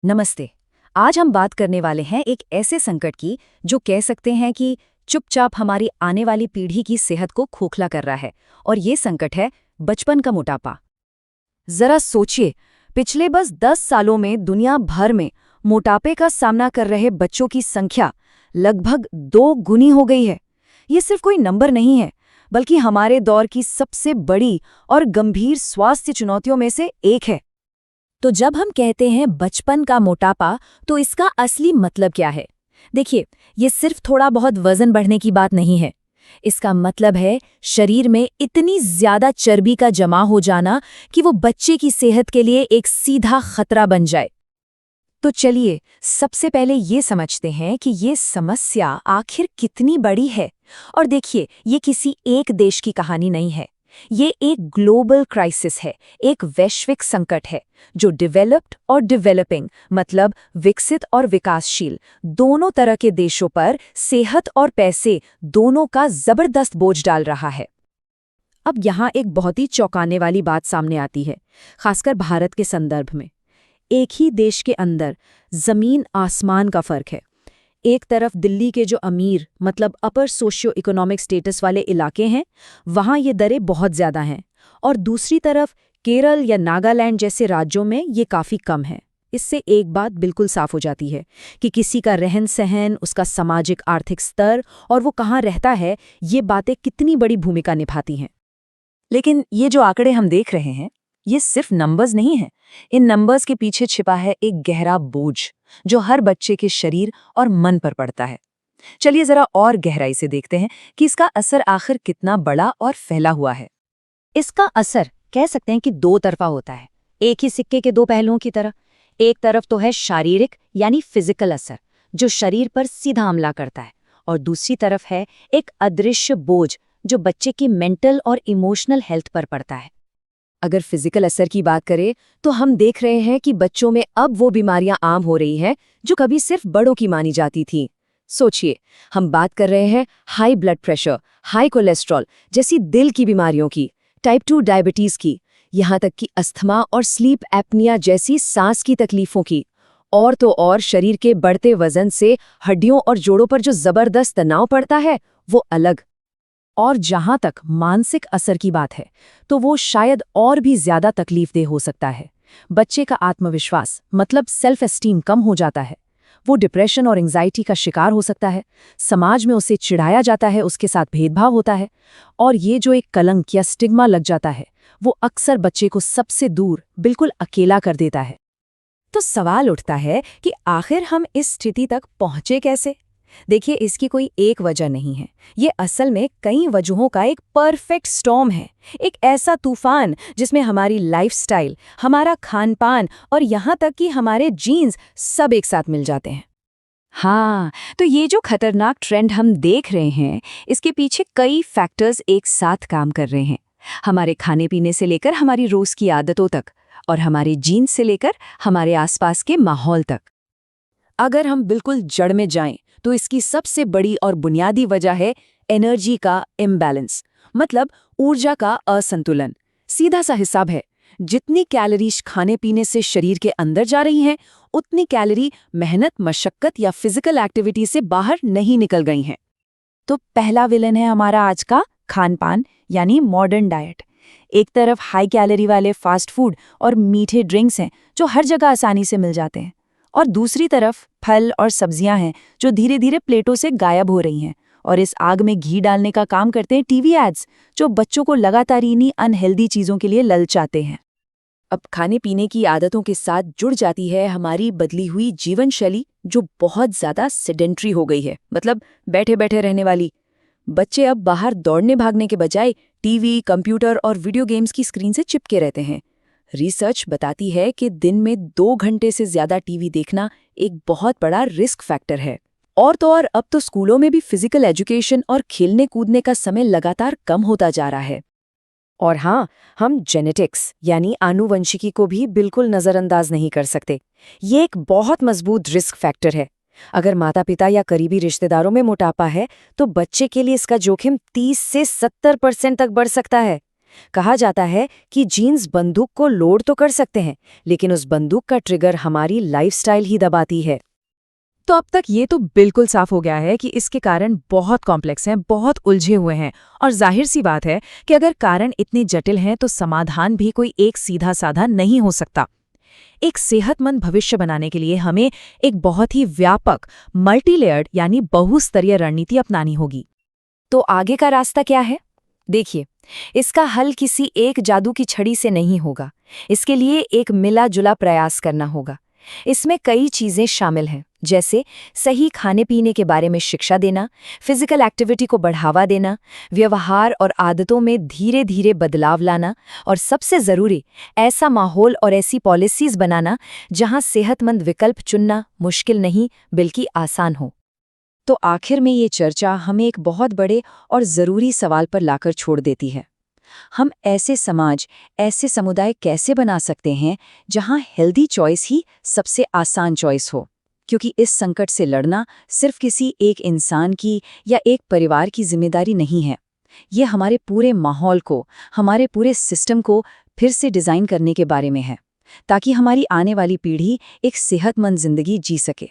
नमस्ते। आज हम बात करने वाले हैं एक ऐसे संकट की जो कह सकते हैं कि चुपचाप हमारी आने वाली पीढ़ी की सेहत को खोखला कर रहा है। और ये संकट है बचपन का मोटापा। जरा सोचिए, पिछले बस 10 सालों में दुनिया भर में मोटापे का सामना कर रहे बच्चों की संख्या लगभग 2 गुनी हो गई है। ये सिर्फ कोई नंबर नहीं है, बल्कि हमारे दौर की सबसे बड़ी और गंभीर स्वास्थ्य चुनौतियों में से एक है। तो जब हम कहते हैं बचपन का मोटापा, तो इसका असली मतलब क्या है? देखिए, ये सिर्फ थोड़ा बहुत वजन बढ़ने की बात नहीं है। इसका मतलब है शरीर में इतनी ज्यादा चर्बी का जमा हो जाना कि वो बच्चे की सेहत के लिए एक सीधा खतरा बन जाए। तो चलिए, सबसे पहले ये समझते हैं कि ये समस्या आखिर कितनी बड़ी है। और देखिए, ये किसी एक देश की कहानी नहीं है। ये एक ग्लोबल क्राइसिस है, एक वैश्विक संकट है जो डेवलप्ड और डेवलपिंग, मतलब विकसित और विकासशील, दोनों तरह के देशों पर सेहत और पैसे दोनों का जबरदस्त बोझ डाल रहा है। अब यहाँ एक बहुत ही चौंकाने वाली बात सामने आती है, खासकर भारत के संदर्भ में। एक ही देश के अंदर जमीन आसमान का फर्क है। एक तरफ दिल्ली के जो अमीर, मतलब अपर सोशियो इकोनॉमिक स्टेटस वाले इलाके हैं, वहाँ ये दरें बहुत ज़्यादा हैं, और दूसरी तरफ केरल या नागालैंड जैसे राज्यों में ये काफ़ी कम है। इससे एक बात बिल्कुल साफ हो जाती है कि किसी का रहन सहन, उसका सामाजिक आर्थिक स्तर और वो कहाँ रहता है, ये बातें कितनी बड़ी भूमिका निभाती हैं। लेकिन ये जो आंकड़े हम देख रहे हैं, ये सिर्फ नंबर्स नहीं हैं। इन नंबर्स के पीछे छिपा है एक गहरा बोझ जो हर बच्चे के शरीर और मन पर पड़ता है। चलिए जरा और गहराई से देखते हैं कि इसका असर आखिर कितना बड़ा और फैला हुआ है। इसका असर कह सकते हैं कि दो तरफा होता है, एक ही सिक्के के दो पहलुओं की तरह। एक तरफ तो है शारीरिक यानी फिजिकल असर, जो शरीर पर सीधा हमला करता है, और दूसरी तरफ है एक अदृश्य बोझ जो बच्चे की मेंटल और इमोशनल हेल्थ पर पड़ता है। अगर फिजिकल असर की बात करें तो हम देख रहे हैं कि बच्चों में अब वो बीमारियां आम हो रही हैं जो कभी सिर्फ बड़ों की मानी जाती थीं। सोचिए, हम बात कर रहे हैं high blood pressure, high cholesterol जैसी दिल की बीमारियों की, टाइप 2 डायबिटीज की, यहाँ तक कि अस्थमा और स्लीप एपनिया जैसी सांस की तकलीफों की। और तो और शरीर के बढ़ते वजन से हड्डियों और जोड़ों पर जो जबरदस्त तनाव पड़ता है, वो अलग। और जहां तक मानसिक असर की बात है, तो वो शायद और भी ज्यादा तकलीफदेह हो सकता है। बच्चे का आत्मविश्वास, मतलब सेल्फ एस्टीम, कम हो जाता है। वो डिप्रेशन और एंजाइटी का शिकार हो सकता है। समाज में उसे चिढ़ाया जाता है, उसके साथ भेदभाव होता है, और ये जो एक कलंक या स्टिग्मा लग जाता है, वो अक्सर बच्चे को सबसे दूर, बिल्कुल अकेला कर देता है। तो सवाल उठता है कि आखिर हम इस स्थिति तक पहुंचे कैसे? देखिए, इसकी कोई एक वजह नहीं है। ये असल में कई वजहों का एक परफेक्ट स्टॉर्म है, एक ऐसा तूफान जिसमें हमारी लाइफस्टाइल, हमारा खान-पान और यहाँ तक कि हमारे जीन्स सब एक साथ मिल जाते हैं। हाँ, तो ये जो खतरनाक ट्रेंड हम देख रहे हैं, इसके पीछे कई फैक्टर्स एक साथ काम कर रहे हैं। हमारे खाने-पीने से लेकर हमारी रोज़ की आदतों तक, और हमारे जीन्स से लेकर हमारे आसपास के माहौल तक। अगर हम बिल्कुल जड़ में जाएं, तो इसकी सबसे बड़ी और बुनियादी वजह है एनर्जी का इम्बैलेंस, मतलब ऊर्जा का असंतुलन। सीधा सा हिसाब है, जितनी कैलोरीज खाने पीने से शरीर के अंदर जा रही हैं, उतनी कैलोरी मेहनत, मशक्कत या फिजिकल एक्टिविटी से बाहर नहीं निकल गई हैं। तो पहला विलन है हमारा आज का खान-पान, यानी मॉडर्न डाइट। एक तरफ हाई कैलोरी वाले फास्ट फूड और मीठे ड्रिंक्स हैं जो हर जगह आसानी से मिल जाते हैं, और दूसरी तरफ फल और सब्जियां हैं जो धीरे धीरे प्लेटों से गायब हो रही हैं। और इस आग में घी डालने का काम करते हैं टीवी एड्स, जो बच्चों को लगातार इन्हीं अनहेल्दी चीज़ों के लिए ललचाते हैं। अब खाने पीने की आदतों के साथ जुड़ जाती है हमारी बदली हुई जीवन शैली, जो बहुत ज़्यादा सेडेंट्री हो गई है, मतलब बैठे बैठे रहने वाली। बच्चे अब बाहर दौड़ने भागने के बजाय टीवी, कंप्यूटर और वीडियो गेम्स की स्क्रीन से चिपके रहते हैं। रिसर्च बताती है कि दिन में 2 घंटे से ज्यादा टीवी देखना एक बहुत बड़ा रिस्क फैक्टर है। और तो और अब तो स्कूलों में भी फिजिकल एजुकेशन और खेलने कूदने का समय लगातार कम होता जा रहा है। और हाँ, हम जेनेटिक्स यानी आनुवंशिकी को भी बिल्कुल नज़रअंदाज नहीं कर सकते। ये एक बहुत मजबूत रिस्क फैक्टर है। अगर माता पिता या करीबी रिश्तेदारों में मोटापा है, तो बच्चे के लिए इसका जोखिम 30 से 70% तक बढ़ सकता है। कहा जाता है कि जीन्स बंदूक को लोड तो कर सकते हैं, लेकिन उस बंदूक का ट्रिगर हमारी लाइफस्टाइल ही दबाती है। तो अब तक ये तो बिल्कुल साफ हो गया है कि इसके कारण बहुत कॉम्प्लेक्स हैं, बहुत उलझे हुए हैं। और जाहिर सी बात है कि अगर कारण इतने जटिल हैं तो समाधान भी कोई एक सीधा साधा नहीं हो सकता। एक सेहतमंद भविष्य बनाने के लिए हमें एक बहुत ही व्यापक, मल्टीलेयर्ड यानी बहुस्तरीय रणनीति अपनानी होगी। तो आगे का रास्ता क्या है? देखिए, इसका हल किसी एक जादू की छड़ी से नहीं होगा। इसके लिए एक मिला जुला प्रयास करना होगा। इसमें कई चीजें शामिल हैं, जैसे सही खाने पीने के बारे में शिक्षा देना, फिजिकल एक्टिविटी को बढ़ावा देना, व्यवहार और आदतों में धीरे धीरे बदलाव लाना, और सबसे जरूरी, ऐसा माहौल और ऐसी पॉलिसीज बनाना जहां सेहतमंद विकल्प चुनना मुश्किल नहीं बल्कि आसान हो। तो आखिर में ये चर्चा हमें एक बहुत बड़े और ज़रूरी सवाल पर लाकर छोड़ देती है। हम ऐसे समाज, ऐसे समुदाय कैसे बना सकते हैं जहां हेल्दी चॉइस ही सबसे आसान चॉइस हो? क्योंकि इस संकट से लड़ना सिर्फ किसी एक इंसान की या एक परिवार की जिम्मेदारी नहीं है। ये हमारे पूरे माहौल को, हमारे पूरे सिस्टम को फिर से डिज़ाइन करने के बारे में है, ताकि हमारी आने वाली पीढ़ी एक सेहतमंद जिंदगी जी सके।